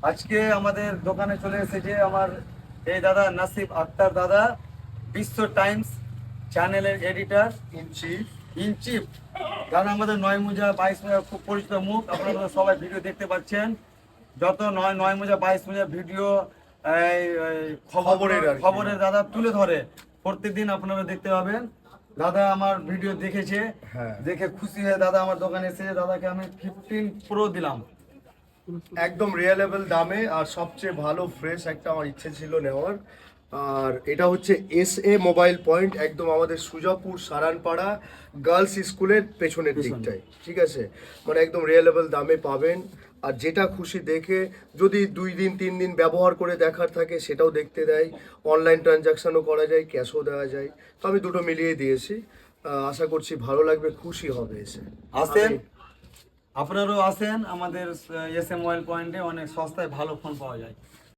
আজকে আমাদের দোকানে চলে এসেছে আমার এই দাদা নাসিব আক্তার দাদা, বিশ্ব টাইমস চ্যানেলের এডিটর ইন চিফ। দাদা আমাদের নয় মোজা 22 মোজা খুব পরিচিত মুখ, আপনারা সবাই ভিডিও দেখতে পাচ্ছেন। যত নয় মোজা 22 মোজা ভিডিও খবরের দাদা তুলে ধরে, প্রত্যেকদিন আপনারা দেখতে পাবেন। দাদা আমার ভিডিও দেখেছে, দেখে খুশি হয়ে দাদা আমার দোকানে এসে দাদাকে আমি 15 প্রো দিলাম একদম রিয়েলেবল দামে, আর সবচেয়ে ভালো ফ্রেশ একটা আমার ইচ্ছে ছিল নেওয়ার। আর এটা হচ্ছে SA মোবাইল পয়েন্ট, একদম আমাদের সুজাপুর সারানপাড়া গার্লস স্কুলের পেছনের দিকটায়, ঠিক আছে? মানে একদম রিয়েলেবল দামে পাবেন। আর যেটা খুশি দেখে, যদি 2 দিন 3 দিন ব্যবহার করে দেখার থাকে সেটাও দেখতে দেয়, অনলাইন ট্রানজাকশানও করা যায়, ক্যাশও দেওয়া যায়। তো আমি দুটো মিলিয়ে দিয়েছি। আশা করছি ভালো লাগবে, খুশি হবে এসে। আসেন, আপনারাও আসেন আমাদের SM মোবাইল পয়েন্টে, অনেক সস্তায় ভালো ফোন পাওয়া যায়।